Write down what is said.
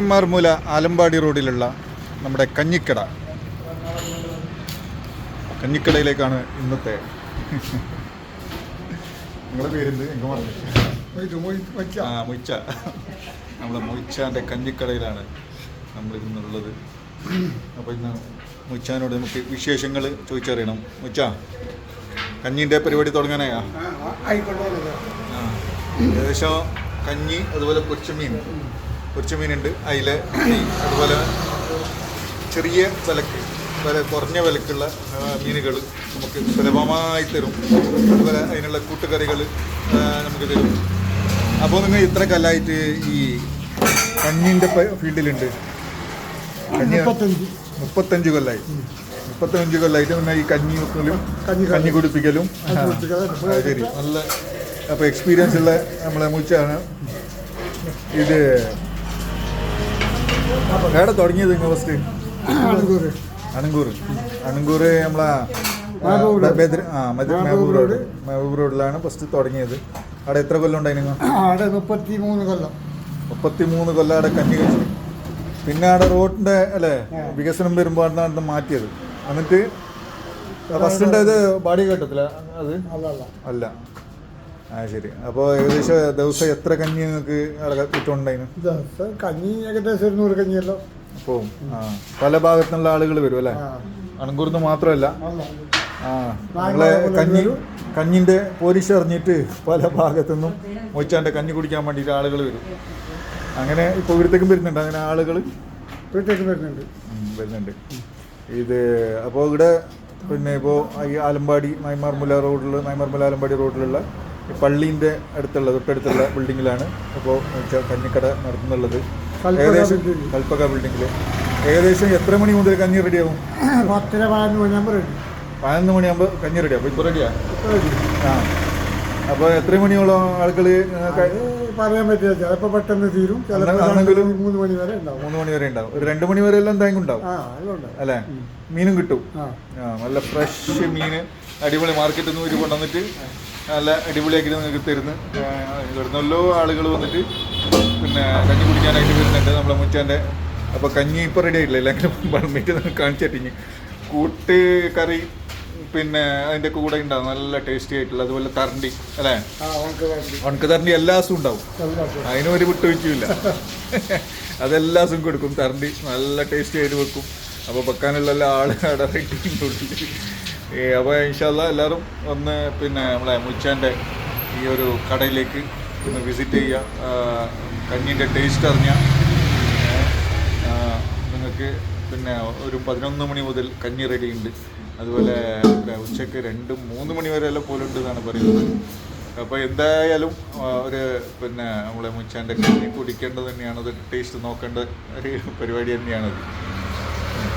മാർമൂല ആലമ്പാടി റോഡിലുള്ള നമ്മുടെ കഞ്ഞിക്കടയിലേക്കാണ് ഇന്നത്തെ. നിങ്ങളുടെ പേരെന്ത്? മൊയ്ച്ച. നമ്മളെ മൊയ്ച്ചാൻ്റെ കഞ്ഞിക്കടയിലാണ് നമ്മൾ ഇന്നുള്ളത്. അപ്പോൾ ഇന്ന് മൊയ്ച്ചാനോട് നമുക്ക് വിശേഷങ്ങൾ ചോദിച്ചറിയണം. മൊയ്ച്ച, കഞ്ഞീൻ്റെ പരിപാടി തുടങ്ങാനായാ? ഏകദേശം കഞ്ഞി, അതുപോലെ പൊരിച്ചമീനുണ്ട്, അയില, അതുപോലെ ചെറിയ വില കുറഞ്ഞ വിലക്കുള്ള മീനുകൾ നമുക്ക് സുലഭമായി തരും. അതുപോലെ അതിനുള്ള കൂട്ടുകറികൾ നമുക്ക് തരും. അപ്പോൾ നിങ്ങൾ ഇത്ര കാലമായിട്ട് ഈ കഞ്ഞീൻ്റെ ഫീൽഡിലുണ്ട്. 35 കൊല്ലമായി. 35 കൊല്ലമായിട്ട് പിന്നെ ഈ കഞ്ഞി വെക്കലും കഞ്ഞി കുടിപ്പിക്കലും. ശരി, നല്ല അപ്പോൾ എക്സ്പീരിയൻസ് ഉള്ള നമ്മളെ മുച്ചാണ്. ഇത് എവിടെ തുടങ്ങിയത് നിങ്ങൾ ഫസ്റ്റ്? അണങ്കൂർ നമ്മളെ മെഹബൂബ് റോഡിലാണ് ഫസ്റ്റ് തുടങ്ങിയത്. അവിടെ എത്ര കൊല്ലം ഉണ്ടായി നിങ്ങൾ? 33 കൊല്ലം അവിടെ കഞ്ഞി കഴിച്ചു. പിന്നെ അവിടെ റോഡിൻ്റെ അല്ലേ വികസനം വരുമ്പോൾ അവിടുന്ന് മാറ്റിയത്. എന്നിട്ട് ഫസ്റ്റ് ഉണ്ടായത് ബാഡി ഘട്ടത്തില? അത് അല്ല. ശരി. അപ്പോൾ ഏകദേശം ദിവസം എത്ര കഞ്ഞി നിങ്ങൾക്ക് അവിടെ കിട്ടുന്നുണ്ടായിരുന്നു? കഞ്ഞി ഏകദേശം 100 കഞ്ഞിയല്ലോ. അപ്പോൾ പല ഭാഗത്തുനിന്നുള്ള ആളുകൾ വരും അല്ലേ? അണങ്കൂർന്ന് മാത്രമല്ല, നമ്മളെ കഞ്ഞിൻ്റെ പോരിശ് അറിഞ്ഞിട്ട് പല ഭാഗത്തുനിന്നും മൊയ്ച്ചാൻ്റെ കഞ്ഞി കുടിക്കാൻ വേണ്ടിയിട്ട് ആളുകൾ വരും. അങ്ങനെ ഇപ്പോൾ ഇവിടത്തേക്കും വരുന്നുണ്ട്. അങ്ങനെ ആളുകൾ വീട്ടിലേക്ക് വരുന്നുണ്ട്. ഇത് അപ്പോൾ ഇവിടെ പിന്നെ ഇപ്പോൾ ഈ ആലമ്പാടി മൈമാർമുല ആലമ്പാടി റോഡിലുള്ള പള്ളീൻ്റെ തൊട്ടടുത്തുള്ള ബിൽഡിങ്ങിലാണ് ഇപ്പോൾ കഞ്ഞിക്കട നടത്തുന്നുള്ളത്. ഏകദേശം കൽപ്പക ബിൽഡിങ്ങിൽ. ഏകദേശം എത്ര മണി മുതൽ കഞ്ഞി റെഡിയാവും? 11 മണിയാകുമ്പോൾ കഞ്ഞി റെഡിയാവും. അപ്പോൾ ഇപ്പോൾ റെഡിയാണ്. അപ്പോൾ എത്ര മണിയോളം ആളുകൾ? പറയാൻ പറ്റില്ല. ചിലപ്പോൾ പെട്ടെന്ന് തീരും, ചിലപ്പോൾ 3 മണി വരെ ഉണ്ടാവും. ഒരു 2 മണി വരെ എല്ലാം എന്തായാലും ഉണ്ടാവും അല്ലേ? മീനും കിട്ടും. നല്ല ഫ്രഷ് മീൻ അടിപൊളി മാർക്കറ്റിൽ നിന്ന് കൊണ്ടുവന്നിട്ട് നല്ല അടിപൊളിയാക്കിയിട്ട് നിങ്ങൾക്ക് തരുന്നു. ഇവിടുന്നല്ലോ ആളുകൾ വന്നിട്ട് പിന്നെ കഞ്ഞി കുടിക്കാനായിട്ട് വരുന്നുണ്ട് നമ്മളെ മുച്ചാൻ്റെ. അപ്പോൾ കഞ്ഞി ഇപ്പോൾ റെഡി ആയിട്ടില്ല, എല്ലാം വളമിട്ട് നിങ്ങൾക്ക് കാണിച്ചിട്ടിഞ്ഞ് കൂട്ട് കറി പിന്നെ അതിൻ്റെ കൂടെ ഉണ്ടാവും നല്ല ടേസ്റ്റി ആയിട്ടുള്ള. അതുപോലെ തരണ്ടി അല്ലേ? ഉണക്ക തരണ്ടി എല്ലാ ദിവസവും ഉണ്ടാവും. അതിനും ഒരു വിട്ടുവീഴ്ചയില്ല. അതെല്ലാ ദിവസവും കൊടുക്കും. തരണ്ടി നല്ല ടേസ്റ്റി ആയിട്ട് വെക്കും. അപ്പോൾ വെക്കാനുള്ള ആൾ അവിടെ റെഡി. അപ്പോൾ ഇൻഷാ അല്ലാഹ് എല്ലാവരും ഒന്ന് പിന്നെ നമ്മളെ മുച്ചാൻ്റെ ഈ ഒരു കടയിലേക്ക് ഒന്ന് വിസിറ്റ് ചെയ്യുക. കഞ്ഞീൻ്റെ ടേസ്റ്റ് അറിഞ്ഞാൽ നിങ്ങൾക്ക് പിന്നെ ഒരു 11 മണി മുതൽ കഞ്ഞി റെഡി ഉണ്ട്. അതുപോലെ ഉച്ചയ്ക്ക് 2-3 മണി വരെ എല്ലാം പോലുണ്ട് എന്നാണ് പറയുന്നത്. അപ്പോൾ എന്തായാലും ഒരു പിന്നെ നമ്മളെ മുച്ചാൻ്റെ കഞ്ഞി കുടിക്കേണ്ടത് തന്നെയാണ്. അത് ടേസ്റ്റ് നോക്കേണ്ട ഒരു പരിപാടി തന്നെയാണത്.